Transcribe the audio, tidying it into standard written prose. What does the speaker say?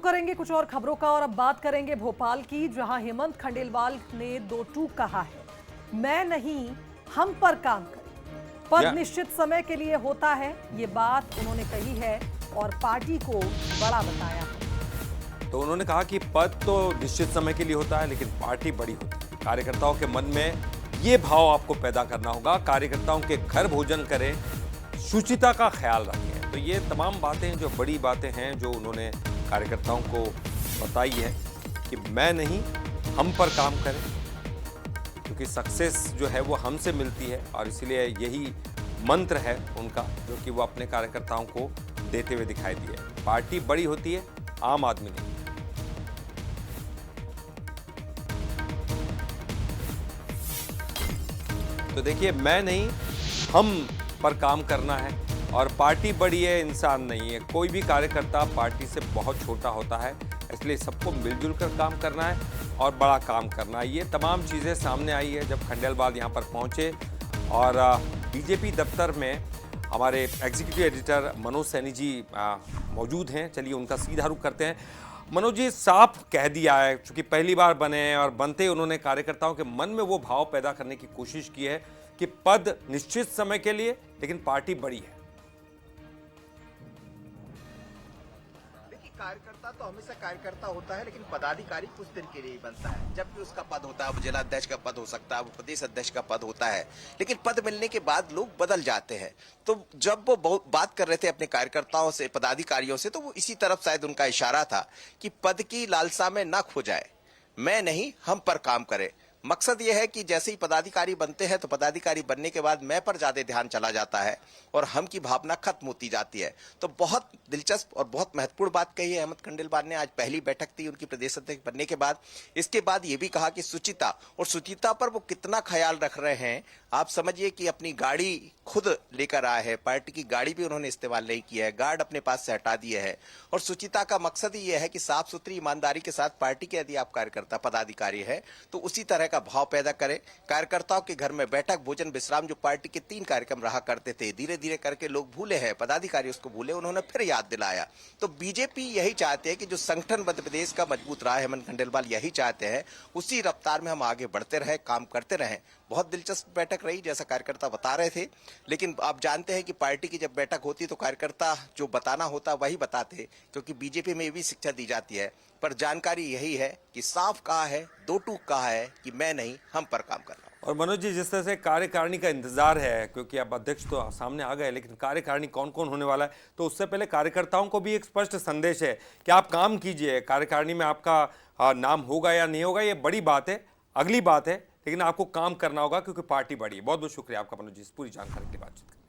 करेंगे कुछ और खबरों का और अब बात करेंगे भोपाल की, जहां हेमंत खंडेलवाल ने दो टूक कहा है। मैं नहीं, हम पर काम करें। पद निश्चित समय के लिए होता है, ये बात उन्होंने कही है और पार्टी को बड़ा बताया है। तो उन्होंने कहा कि पद तो निश्चित समय के लिए होता है, लेकिन पार्टी बड़ी होती है। कार्यकर्ताओं के मन में ये भाव आपको पैदा करना होगा। कार्यकर्ताओं के घर भोजन करें, शुचिता का ख्याल रखें। तो ये तमाम बातें, जो बड़ी बातें हैं, जो उन्होंने कार्यकर्ताओं को बताई है कि मैं नहीं, हम पर काम करें, क्योंकि सक्सेस जो है वो हमसे मिलती है। और इसलिए यही मंत्र है उनका, जो कि वो अपने कार्यकर्ताओं को देते हुए दिखाई दिए। पार्टी बड़ी होती है, आम आदमी नहीं। तो देखिए, मैं नहीं, हम पर काम करना है। और पार्टी बड़ी है, इंसान नहीं है। कोई भी कार्यकर्ता पार्टी से बहुत छोटा होता है, इसलिए सबको मिलजुल कर काम करना है और बड़ा काम करना है। ये तमाम चीज़ें सामने आई है जब खंडेलवाल यहाँ पर पहुँचे। और बीजेपी दफ्तर में हमारे एग्जीक्यूटिव एडिटर मनोज सैनी जी मौजूद हैं। चलिए उनका सीधा रुख करते हैं। मनोज जी, साफ कह दिया है, चूंकि पहली बार बने हैं और बनते उन्होंने कार्यकर्ताओं के मन में वो भाव पैदा करने की कोशिश की है कि पद निश्चित समय के लिए, लेकिन पार्टी बड़ी है। कार्यकर्ता तो हमेशा कार्यकर्ता होता है, लेकिन पदाधिकारी कुछ दिन के लिए ही बनता है। जब भी उसका पद होता है, वो जिला अध्यक्ष का पद हो सकता है, वो प्रदेश अध्यक्ष का पद होता है, लेकिन पद मिलने के बाद लोग बदल जाते हैं। तो जब वो बात कर रहे थे अपने कार्यकर्ताओं से, पदाधिकारियों से, तो वो इसी तरफ शायद उनका इशारा था कि पद की लालसा में न खो जाए, मैं नहीं, हम पर काम करे। मकसद ये है कि जैसे ही पदाधिकारी बनते हैं तो पदाधिकारी बनने के बाद मैं पर ज्यादा ध्यान चला जाता है और हम की भावना खत्म होती जाती है। तो बहुत दिलचस्प और बहुत महत्वपूर्ण बात कही है हेमंत खंडेलवाल ने। आज पहली बैठक थी उनकी प्रदेश अध्यक्ष बनने के बाद। इसके बाद ये भी कहा कि शुचिता, और शुचिता पर वो कितना ख्याल रख रहे हैं। आप समझिए कि अपनी गाड़ी खुद लेकर आए हैं, पार्टी की गाड़ी भी उन्होंने इस्तेमाल नहीं किया है, गार्ड अपने पास से हटा दिए है। और शुचिता का मकसद ही यह है कि साफ सुथरी ईमानदारी के साथ पार्टी के यदि आप कार्यकर्ता पदाधिकारी है तो उसी तरह का भाव पैदा करें। कार्यकर्ताओं के घर में बैठक, भोजन, विश्राम, जो पार्टी के 3 कार्यक्रम रहा करते थे, धीरे धीरे करके लोग भूले हैं, पदाधिकारी उसको भूले, उन्होंने फिर याद दिलाया। तो बीजेपी यही चाहते हैं कि जो संगठन मध्य प्रदेश का मजबूत रहा है, हेमंत खंडेलवाल यही चाहते हैं, उसी रफ्तार में हम आगे बढ़ते रहे, काम करते रहे। बहुत दिलचस्प बैठक रही, जैसा कार्यकर्ता बता रहे थे। लेकिन आप जानते हैं कि पार्टी की जब बैठक होती तो कार्यकर्ता जो बताना होता वही बताते, क्योंकि बीजेपी में भी शिक्षा दी जाती है। पर जानकारी यही है कि साफ कहा है, दो टूक कहा है कि मैं नहीं, हम पर काम करना। और मनोज जी, जिस तरह से कार्यकारिणी का इंतजार है, क्योंकि अब अध्यक्ष तो सामने आ गए, लेकिन कार्यकारिणी कौन कौन होने वाला है, तो उससे पहले कार्यकर्ताओं को भी एक स्पष्ट संदेश है कि आप काम कीजिए। कार्यकारिणी में आपका नाम होगा या नहीं होगा, ये बड़ी बात है, अगली बात है, लेकिन आपको काम करना होगा, क्योंकि पार्टी बड़ी है। बहुत बहुत शुक्रिया आपका मनोज जी, इस पूरी जानकारी के लिए बातचीत।